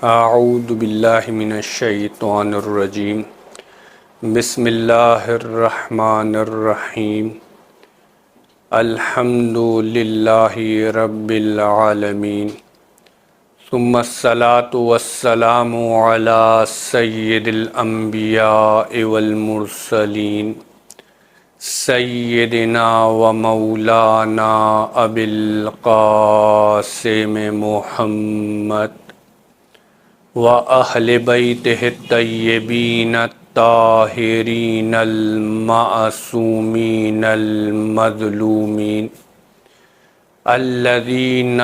اعوذ باللہ من الشیطان الرجیم بسم اللہ الرحمن الرحیم الحمد للہ رب العالمین ثم الصلاة والسلام علی سید الانبیاء والمرسلین سیدنا و مولانا ابی القاسم محمد وَأَهْلِ بَيْتِهِ الطَّيِّبِينَ الطَّاهِرِينَ الْمَعْصُومِينَ الْمَظْلُومِينَ الَّذِينَ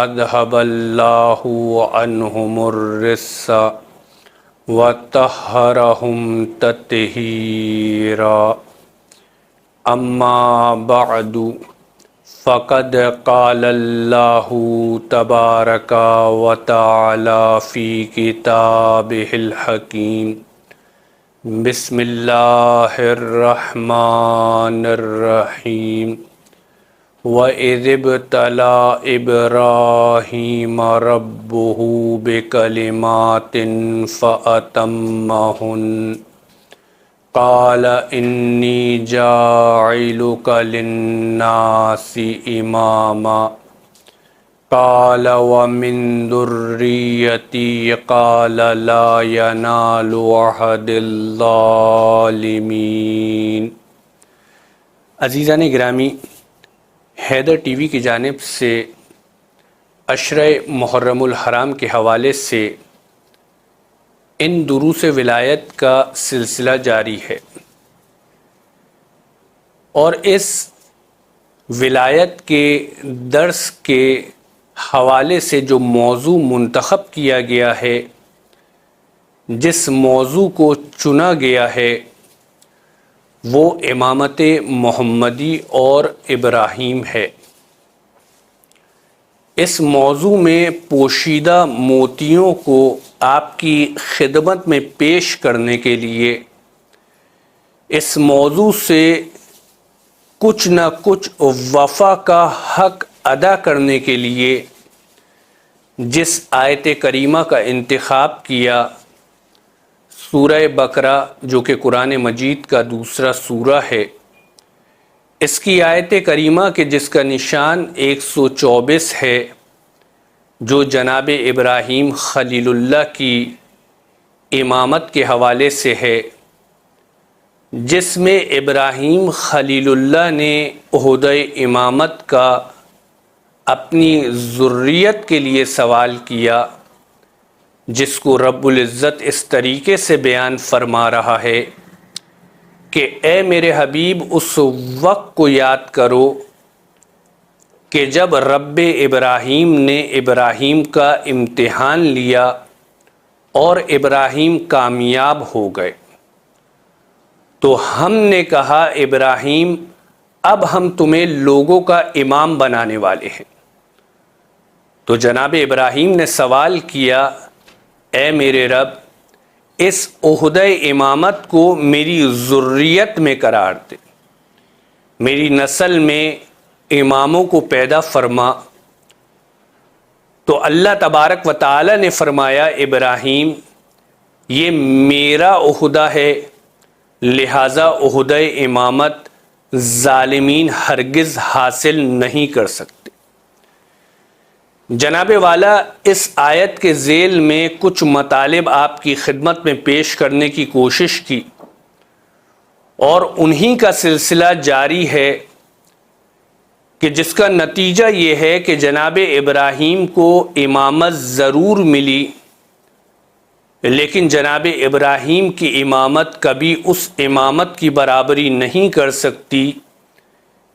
أَذْهَبَ اللَّهُ عَنْهُمُ الرِّجْسَ وَطَهَّرَهُمْ تَطْهِيرًا أَمَّا بَعْدُ فقد قال اللہ تبارک و تعالی فی کتابہ الحکیم بسم اللہ الرحمن الرحیم وَإِذِ ابْتَلَىٰ إِبْرَاهِيمَ رَبُّهُ بِكَلِمَاتٍ فَأَتَمَّهُنَّ قال انی جاعلک للناس اماما قال ومن ذریتی قال لا ینال عہد الظالمین۔ عزیزان گرامی، حیدر ٹی وی کی جانب سے عشرہ محرم الحرام کے حوالے سے ان دروس ولایت کا سلسلہ جاری ہے، اور اس ولایت کے درس کے حوالے سے جو موضوع منتخب کیا گیا ہے، جس موضوع کو چنا گیا ہے، وہ امامت محمدی اور ابراہیم ہے۔ اس موضوع میں پوشیدہ موتیوں کو آپ کی خدمت میں پیش کرنے کے لیے، اس موضوع سے کچھ نہ کچھ وفا کا حق ادا کرنے کے لیے جس آیت کریمہ کا انتخاب کیا، سورہ بقرہ جو کہ قرآن مجید کا دوسرا سورہ ہے، اس کی آیت کریمہ کے جس کا نشان 124 ہے، جو جناب ابراہیم خلیل اللہ کی امامت کے حوالے سے ہے، جس میں ابراہیم خلیل اللہ نے عہدہ امامت کا اپنی ذریت کے لیے سوال کیا، جس کو رب العزت اس طریقے سے بیان فرما رہا ہے کہ اے میرے حبیب اس وقت کو یاد کرو کہ جب رب ابراہیم نے ابراہیم کا امتحان لیا اور ابراہیم کامیاب ہو گئے، تو ہم نے کہا ابراہیم اب ہم تمہیں لوگوں کا امام بنانے والے ہیں۔ تو جناب ابراہیم نے سوال کیا، اے میرے رب اس عہدہ امامت کو میری ذریت میں قرار دے، میری نسل میں اماموں کو پیدا فرما۔ تو اللہ تبارک و تعالی نے فرمایا، ابراہیم یہ میرا عہدہ ہے، لہٰذا عہدہ امامت ظالمین ہرگز حاصل نہیں کر سکتے۔ جناب والا، اس آیت کے ذیل میں کچھ مطالب آپ کی خدمت میں پیش کرنے کی کوشش کی، اور انہی کا سلسلہ جاری ہے کہ جس کا نتیجہ یہ ہے کہ جناب ابراہیم کو امامت ضرور ملی، لیکن جناب ابراہیم کی امامت کبھی اس امامت کی برابری نہیں کر سکتی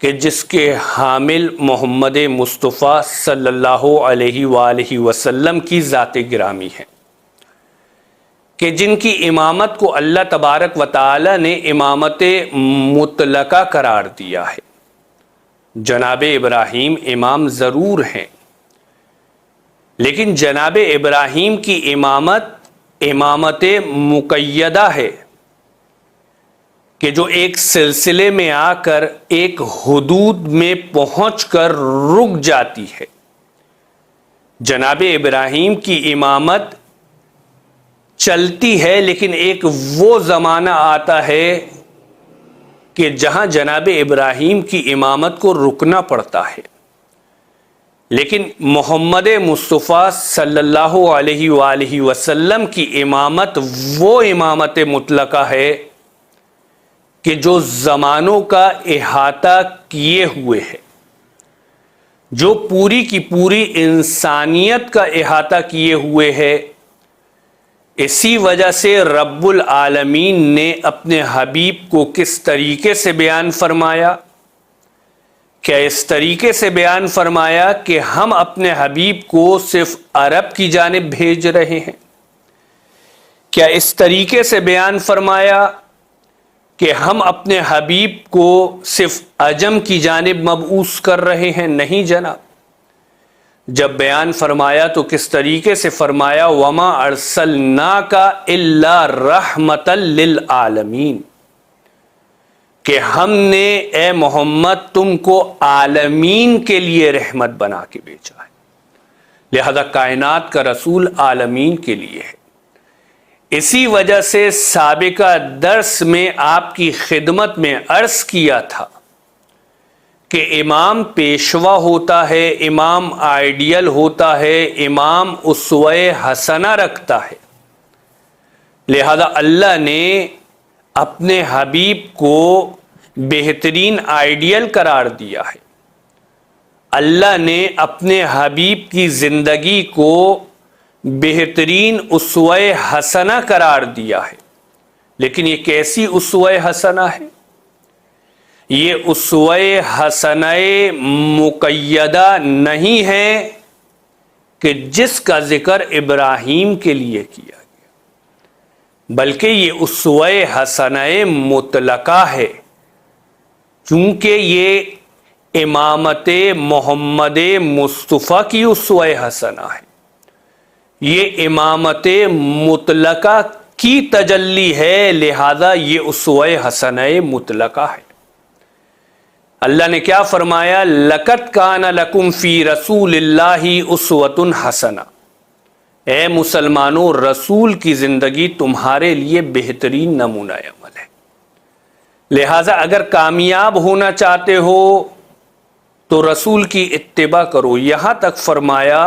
کہ جس کے حامل محمد مصطفیٰ صلی اللہ علیہ وآلہ وسلم کی ذات گرامی ہے، کہ جن کی امامت کو اللہ تبارک و تعالی نے امامت مطلقہ قرار دیا ہے۔ جناب ابراہیم امام ضرور ہیں، لیکن جناب ابراہیم کی امامت مقیدہ ہے، کہ جو ایک سلسلے میں آ کر ایک حدود میں پہنچ کر رک جاتی ہے۔ جناب ابراہیم کی امامت چلتی ہے، لیکن ایک وہ زمانہ آتا ہے کہ جہاں جناب ابراہیم کی امامت کو رکنا پڑتا ہے، لیکن محمد مصطفیٰ صلی اللہ علیہ وآلہ وسلم کی امامت وہ امامت مطلقہ ہے کہ جو زمانوں کا احاطہ کیے ہوئے ہے، جو پوری کی پوری انسانیت کا احاطہ کیے ہوئے ہے۔ اسی وجہ سے رب العالمین نے اپنے حبیب کو کس طریقے سے بیان فرمایا؟ کیا اس طریقے سے بیان فرمایا کہ ہم اپنے حبیب کو صرف عرب کی جانب بھیج رہے ہیں؟ کیا اس طریقے سے بیان فرمایا کہ ہم اپنے حبیب کو صرف عجم کی جانب مبعوث کر رہے ہیں؟ نہیں جناب۔ جب بیان فرمایا تو کس طریقے سے فرمایا؟ وَمَا أَرْسَلْنَاكَ إِلَّا رَحْمَةً لِلْعَالَمِينَ، کہ ہم نے اے محمد تم کو عالمین کے لیے رحمت بنا کے بھیجا ہے، لہذا کائنات کا رسول عالمین کے لیے ہے۔ اسی وجہ سے سابقہ درس میں آپ کی خدمت میں عرض کیا تھا کہ امام پیشوا ہوتا ہے، امام آئیڈیل ہوتا ہے، امام اسوہ حسنہ رکھتا ہے، لہذا اللہ نے اپنے حبیب کو بہترین آئیڈیل قرار دیا ہے۔ اللہ نے اپنے حبیب کی زندگی کو بہترین اسوہ حسنہ قرار دیا ہے، لیکن یہ کیسی اسوہ حسنہ ہے؟ یہ اسوہ حسنہ مقیدہ نہیں ہے کہ جس کا ذکر ابراہیم کے لیے کیا گیا، بلکہ یہ اسوہ حسنہ مطلقہ ہے، چونکہ یہ امامت محمد مصطفیٰ کی اسوہ حسنہ ہے، یہ امامت مطلقہ کی تجلی ہے، لہذا یہ اسوہ حسنہ مطلقہ ہے۔ اللہ نے کیا فرمایا؟ لَقَدْ كَانَ لَكُمْ فِي رَسُولِ اللَّهِ أُسْوَةٌ حَسَنَةٌ، اے مسلمانوں رسول کی زندگی تمہارے لیے بہترین نمونہ عمل ہے، لہٰذا اگر کامیاب ہونا چاہتے ہو تو رسول کی اتباع کرو۔ یہاں تک فرمایا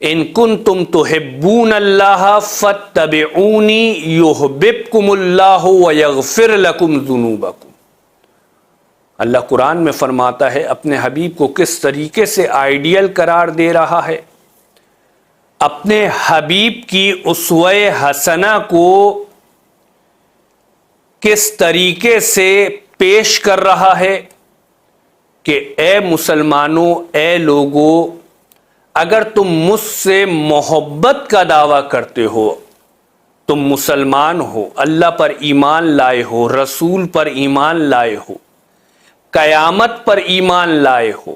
ان کنتم تحبون اللہ فاتبعونی یحببکم اللہ ویغفر لکم ذنوبکم۔ اللہ قرآن میں فرماتا ہے اپنے حبیب کو کس طریقے سے آئیڈیل قرار دے رہا ہے، اپنے حبیب کی اسوہ حسنہ کو کس طریقے سے پیش کر رہا ہے کہ اے مسلمانوں، اے لوگوں، اگر تم مجھ سے محبت کا دعویٰ کرتے ہو، تم مسلمان ہو، اللہ پر ایمان لائے ہو، رسول پر ایمان لائے ہو، قیامت پر ایمان لائے ہو،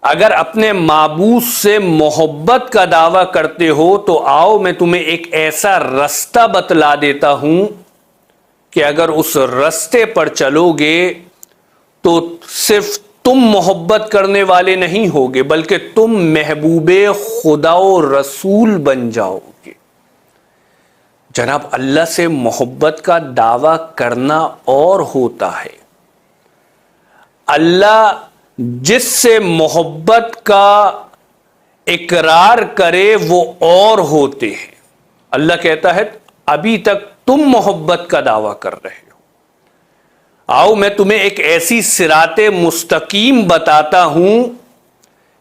اگر اپنے معبود سے محبت کا دعویٰ کرتے ہو تو آؤ میں تمہیں ایک ایسا رستہ بتلا دیتا ہوں کہ اگر اس رستے پر چلو گے تو صرف تم محبت کرنے والے نہیں ہوگے بلکہ تم محبوب خدا و رسول بن جاؤ گے۔ جناب اللہ سے محبت کا دعویٰ کرنا اور ہوتا ہے، اللہ جس سے محبت کا اقرار کرے وہ اور ہوتے ہیں۔ اللہ کہتا ہے ابھی تک تم محبت کا دعویٰ کر رہے ہو، آؤ میں تمہیں ایک ایسی صراط مستقیم بتاتا ہوں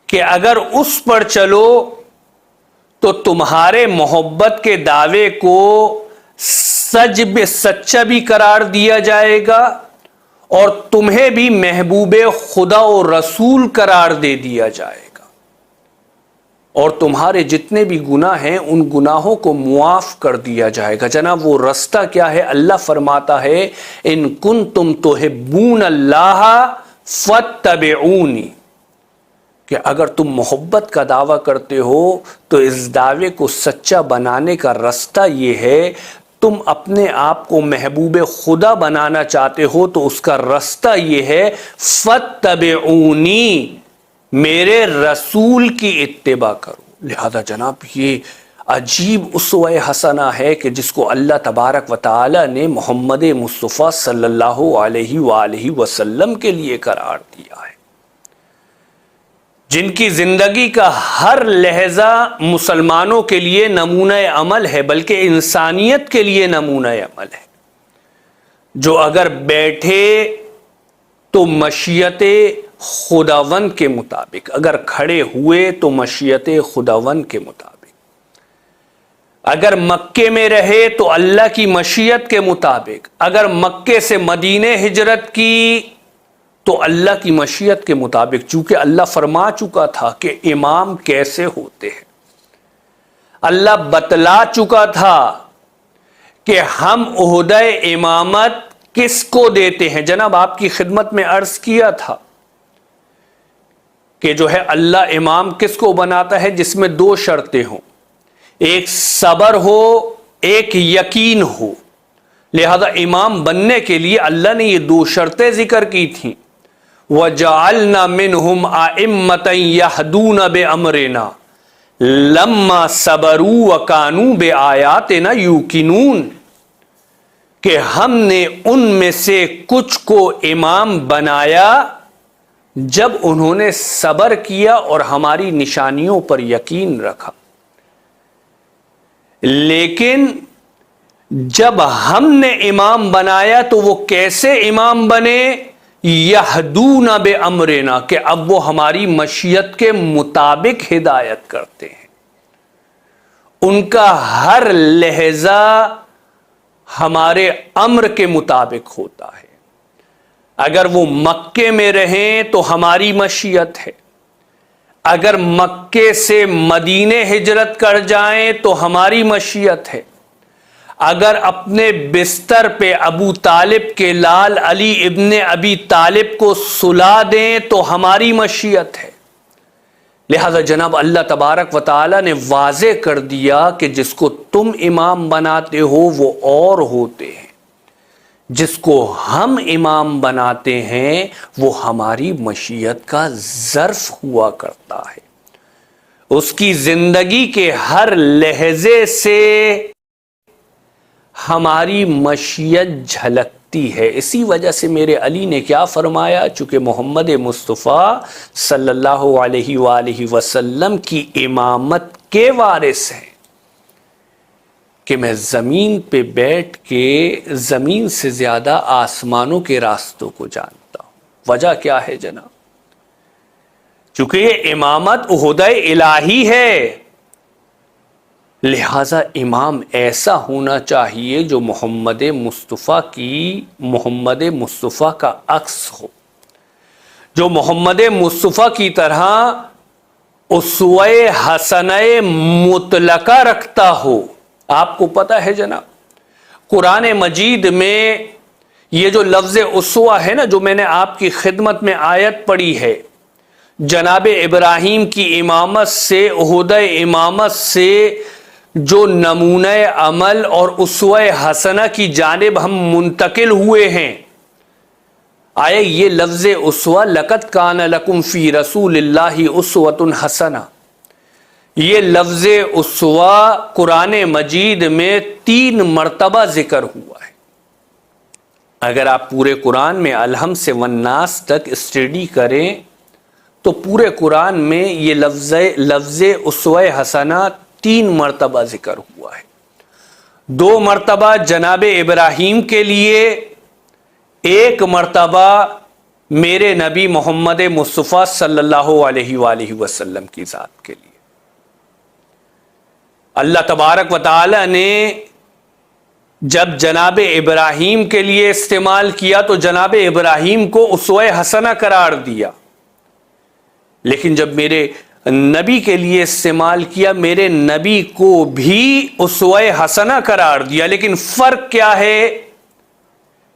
کہ اگر اس پر چلو تو تمہارے محبت کے دعوے کو سچا بھی قرار دیا جائے گا اور تمہیں بھی محبوب خدا و رسول قرار دے دیا جائے گا، اور تمہارے جتنے بھی گناہ ہیں ان گناہوں کو معاف کر دیا جائے گا۔ جناب وہ رستہ کیا ہے؟ اللہ فرماتا ہے ان کنتم تحبون اللہ فاتبعونی، کہ اگر تم محبت کا دعویٰ کرتے ہو تو اس دعوے کو سچا بنانے کا رستہ یہ ہے، تم اپنے آپ کو محبوب خدا بنانا چاہتے ہو تو اس کا رستہ یہ ہے فاتبعونی، میرے رسول کی اتباع کرو۔ لہذا جناب یہ عجیب اسوہ حسنہ ہے کہ جس کو اللہ تبارک و تعالی نے محمد مصطفیٰ صلی اللہ علیہ وآلہ وسلم کے لیے قرار دیا ہے، جن کی زندگی کا ہر لہجہ مسلمانوں کے لیے نمونہ عمل ہے، بلکہ انسانیت کے لیے نمونہ عمل ہے، جو اگر بیٹھے تو مشیت خداوند کے مطابق، اگر کھڑے ہوئے تو مشیت خداوند کے مطابق، اگر مکے میں رہے تو اللہ کی مشیت کے مطابق، اگر مکے سے مدینے ہجرت کی تو اللہ کی مشیت کے مطابق، چونکہ اللہ فرما چکا تھا کہ امام کیسے ہوتے ہیں، اللہ بتلا چکا تھا کہ ہم عہدہ امامت کس کو دیتے ہیں۔ جناب آپ کی خدمت میں عرض کیا تھا کہ جو ہے اللہ امام کس کو بناتا ہے، جس میں دو شرطیں ہوں، ایک صبر ہو، ایک یقین ہو۔ لہذا امام بننے کے لیے اللہ نے یہ دو شرطیں ذکر کی تھیں، وَجَعَلْنَا مِنْهُمْ أَئِمَّةً يَهْدُونَ بِأَمْرِنَا لَمَّا صَبَرُوا وَكَانُوا بِآيَاتِنَا يُوقِنُونَ، کہ ہم نے ان میں سے کچھ کو امام بنایا جب انہوں نے صبر کیا اور ہماری نشانیوں پر یقین رکھا۔ لیکن جب ہم نے امام بنایا تو وہ کیسے امام بنے؟ یہدون بامرنا، کہ اب وہ ہماری مشیت کے مطابق ہدایت کرتے ہیں، ان کا ہر لہجہ ہمارے امر کے مطابق ہوتا ہے۔ اگر وہ مکے میں رہیں تو ہماری مشیت ہے، اگر مکے سے مدینے ہجرت کر جائیں تو ہماری مشیت ہے، اگر اپنے بستر پہ ابو طالب کے لال علی ابن ابی طالب کو سلا دیں تو ہماری مشیت ہے۔ لہذا جناب اللہ تبارک و تعالی نے واضح کر دیا کہ جس کو تم امام بناتے ہو وہ اور ہوتے ہیں، جس کو ہم امام بناتے ہیں وہ ہماری مشیت کا ظرف ہوا کرتا ہے، اس کی زندگی کے ہر لہجے سے ہماری مشیت جھلکتی ہے۔ اسی وجہ سے میرے علی نے کیا فرمایا، چونکہ محمد مصطفیٰ صلی اللہ علیہ وآلہ وسلم کی امامت کے وارث ہیں، کہ میں زمین پہ بیٹھ کے زمین سے زیادہ آسمانوں کے راستوں کو جانتا ہوں۔ وجہ کیا ہے جناب؟ چونکہ یہ امامت عہدہ الہی ہے، لہذا امام ایسا ہونا چاہیے جو محمد مصطفیٰ کا عکس ہو، جو محمد مصطفیٰ کی طرح اسوہ حسنہ مطلقہ رکھتا ہو۔ آپ کو پتہ ہے جناب قرآن مجید میں یہ جو لفظ اسوہ ہے نا، جو میں نے آپ کی خدمت میں آیت پڑھی ہے، جناب ابراہیم کی امامت سے، عہدہ امامت سے جو نمونہ عمل اور اسوہ حسنہ کی جانب ہم منتقل ہوئے ہیں، آئے یہ لفظ اسوہ لقد کان لکم فی رسول اللہ اسوۃ حسنہ، یہ لفظ اسوہ قرآن مجید میں 3 مرتبہ ذکر ہوا ہے۔ اگر آپ پورے قرآن میں الحمد سے والناس تک اسٹڈی کریں تو پورے قرآن میں یہ لفظ اسوہ حسنہ 3 مرتبہ ذکر ہوا ہے۔ 2 مرتبہ جناب ابراہیم کے لیے، 1 مرتبہ میرے نبی محمد مصطفیٰ صلی اللہ علیہ وآلہ وسلم کی ذات کے لیے۔ اللہ تبارک و تعالی نے جب جناب ابراہیم کے لیے استعمال کیا تو جناب ابراہیم کو اسوہ حسنہ قرار دیا، لیکن جب میرے نبی کے لیے استعمال کیا، میرے نبی کو بھی اسوہ حسنہ قرار دیا۔ لیکن فرق کیا ہے؟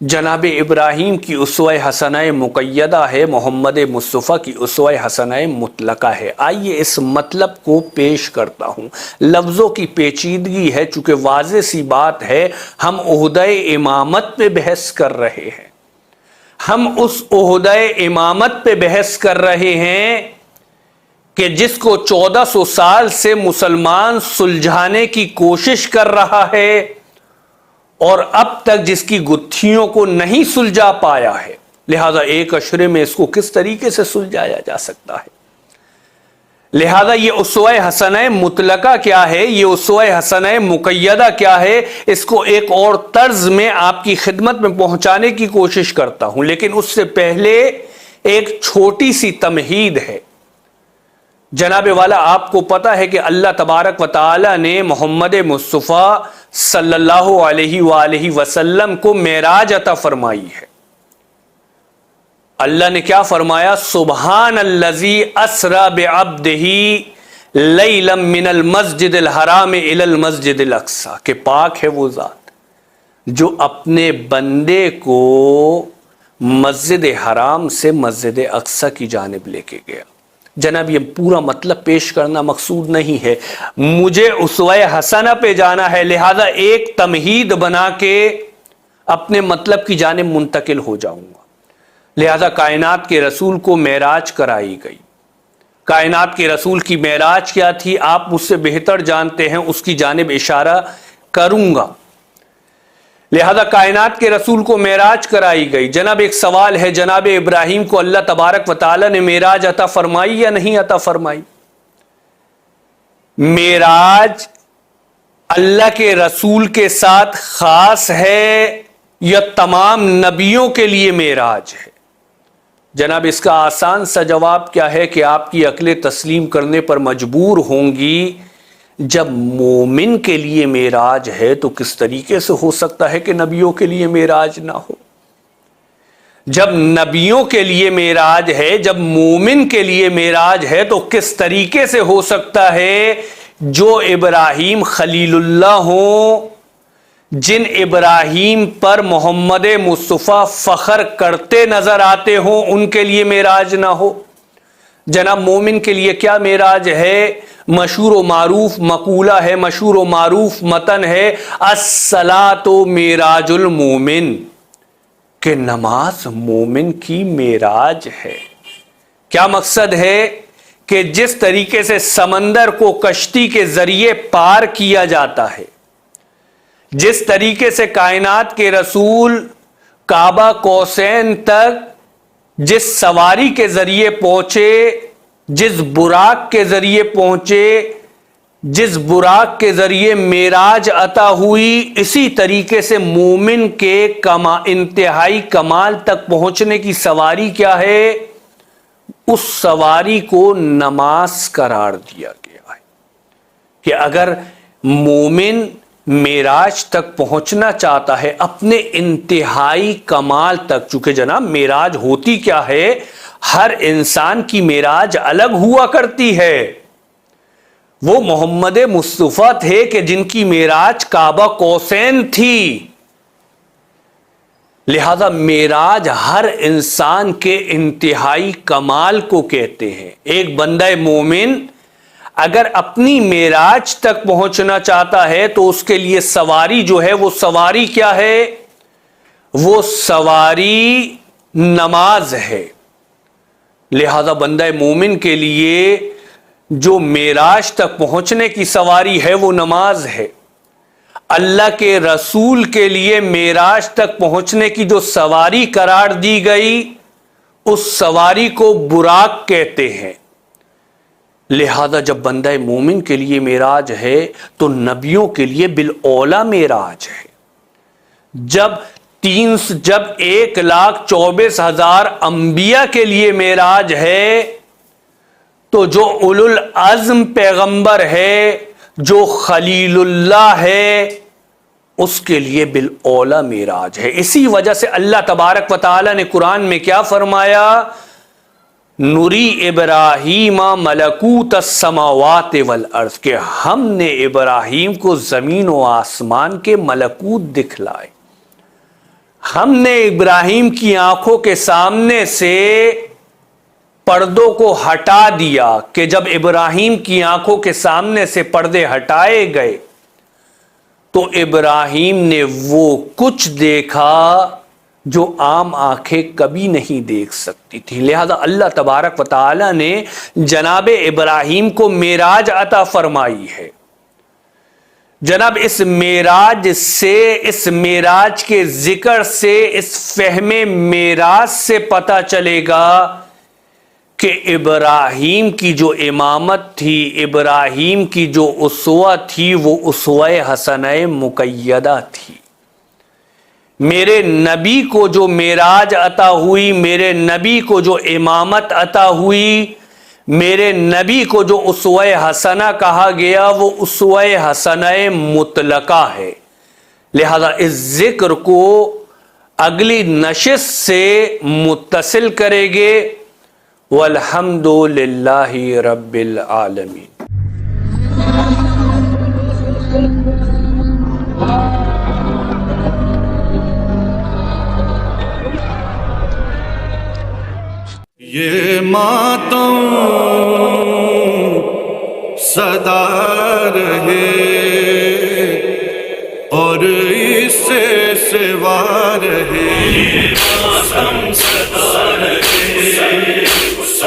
جناب ابراہیم کی اسوہ حسنہ مقیدہ ہے، محمد مصطفیٰ کی اسوہ حسنہ مطلقہ ہے۔ آئیے اس مطلب کو پیش کرتا ہوں۔ لفظوں کی پیچیدگی ہے، چونکہ واضح سی بات ہے، ہم عہدہ امامت پہ بحث کر رہے ہیں، ہم اس عہدہ امامت پہ بحث کر رہے ہیں کہ جس کو 1400 سال سے مسلمان سلجھانے کی کوشش کر رہا ہے اور اب تک جس کی گتھیوں کو نہیں سلجھا پایا ہے، لہذا ایک اشرے میں اس کو کس طریقے سے سلجھایا جا سکتا ہے؟ لہذا یہ اسوہ حسنہ مطلقہ کیا ہے، یہ اسوہ حسنہ مقیدہ کیا ہے، اس کو ایک اور طرز میں آپ کی خدمت میں پہنچانے کی کوشش کرتا ہوں، لیکن اس سے پہلے ایک چھوٹی سی تمہید ہے۔ جناب والا، آپ کو پتا ہے کہ اللہ تبارک و تعالی نے محمد مصطفیٰ صلی اللہ علیہ وآلہ وسلم کو معراج عطا فرمائی ہے۔ اللہ نے کیا فرمایا؟ سبحان الذی اسری بعبدہ لیلا من المسجد الحرام الی المسجد الاقصی، کہ پاک ہے وہ ذات جو اپنے بندے کو مسجد حرام سے مسجد اقصی کی جانب لے کے گیا۔ جناب یہ پورا مطلب پیش کرنا مقصود نہیں ہے، مجھے اسوہ حسنہ پہ جانا ہے، لہذا ایک تمہید بنا کے اپنے مطلب کی جانب منتقل ہو جاؤں گا۔ لہذا کائنات کے رسول کو معراج کرائی گئی۔ کائنات کے رسول کی معراج کیا تھی آپ مجھ سے بہتر جانتے ہیں، اس کی جانب اشارہ کروں گا۔ لہذا کائنات کے رسول کو معراج کرائی گئی۔ جناب ایک سوال ہے، جناب ابراہیم کو اللہ تبارک و تعالی نے معراج عطا فرمائی یا نہیں عطا فرمائی؟ معراج اللہ کے رسول کے ساتھ خاص ہے یا تمام نبیوں کے لیے معراج ہے؟ جناب اس کا آسان سا جواب کیا ہے کہ آپ کی عقلیں تسلیم کرنے پر مجبور ہوں گی، جب مومن کے لیے معراج ہے تو کس طریقے سے ہو سکتا ہے کہ نبیوں کے لیے معراج نہ ہو؟ جب نبیوں کے لیے معراج ہے، جب مومن کے لیے معراج ہے تو کس طریقے سے ہو سکتا ہے جو ابراہیم خلیل اللہ ہوں، جن ابراہیم پر محمد مصطفیٰ فخر کرتے نظر آتے ہوں، ان کے لیے معراج نہ ہو؟ جناب مومن کے لیے کیا معراج ہے؟ مشہور و معروف مقولہ ہے، مشہور و معروف متن ہے، الصلاۃ معراج المومن، کہ نماز مومن کی معراج ہے۔ کیا مقصد ہے؟ کہ جس طریقے سے سمندر کو کشتی کے ذریعے پار کیا جاتا ہے، جس طریقے سے کائنات کے رسول کعبہ قوسین تک جس سواری کے ذریعے پہنچے، جس براق کے ذریعے پہنچے، جس براق کے ذریعے معراج عطا ہوئی، اسی طریقے سے مومن کے انتہائی کمال تک پہنچنے کی سواری کیا ہے؟ اس سواری کو نماز قرار دیا گیا ہے کہ اگر مومن معراج تک پہنچنا چاہتا ہے اپنے انتہائی کمال تک، چونکہ جناب معراج ہوتی کیا ہے، ہر انسان کی معراج الگ ہوا کرتی ہے۔ وہ محمد مصطفیٰ تھے کہ جن کی معراج کعبہ قوسین تھی، لہذا معراج ہر انسان کے انتہائی کمال کو کہتے ہیں۔ ایک بندہ مومن اگر اپنی معراج تک پہنچنا چاہتا ہے تو اس کے لیے سواری جو ہے، وہ سواری کیا ہے؟ وہ سواری نماز ہے۔ لہذا بندہ مومن کے لیے جو معراج تک پہنچنے کی سواری ہے وہ نماز ہے۔ اللہ کے رسول کے لیے معراج تک پہنچنے کی جو سواری قرار دی گئی، اس سواری کو براق کہتے ہیں۔ لہذا جب بندہ مومن کے لیے معراج ہے تو نبیوں کے لیے بالاولیٰ معراج ہے۔ جب 1,24,000 انبیاء کے لیے معراج ہے تو جو اولو العزم پیغمبر ہے، جو خلیل اللہ ہے، اس کے لیے بالاولیٰ معراج ہے۔ اسی وجہ سے اللہ تبارک و تعالی نے قرآن میں کیا فرمایا؟ نوری ابراہیم ملکوت السماوات والارض، کہ ہم نے ابراہیم کو زمین و آسمان کے ملکوت دکھلائے۔ ہم نے ابراہیم کی آنکھوں کے سامنے سے پردوں کو ہٹا دیا کہ جب ابراہیم کی آنکھوں کے سامنے سے پردے ہٹائے گئے تو ابراہیم نے وہ کچھ دیکھا جو عام آنکھیں کبھی نہیں دیکھ سکتی تھی. لہذا اللہ تبارک و تعالی نے جناب ابراہیم کو معراج عطا فرمائی ہے. جناب اس معراج سے، اس معراج کے ذکر سے، اس فہم معراج سے پتہ چلے گا کہ ابراہیم کی جو امامت تھی، ابراہیم کی جو اسوہ تھی، وہ اسوہ حسنہ مقیدہ تھی. میرے نبی کو جو معراج عطا ہوئی، میرے نبی کو جو امامت عطا ہوئی، میرے نبی کو جو اسوہ حسنہ کہا گیا، وہ اسوہ حسنہ مطلقہ ہے. لہذا اس ذکر کو اگلی نشست سے متصل کریں گے. والحمد للہ رب العالمین. یہ ماتم سدا رہے اور اس سے سوا رہے. یہ ماتم سدا رہے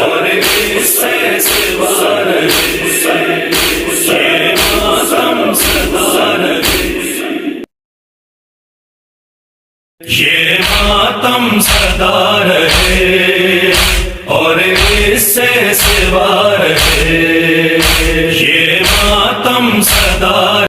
اور اس سے سوا رہے. یہ ماتم سدا رہے. یہ ماتم سدا رہے اور اس سے سوا رہے. یہ ماتم سدا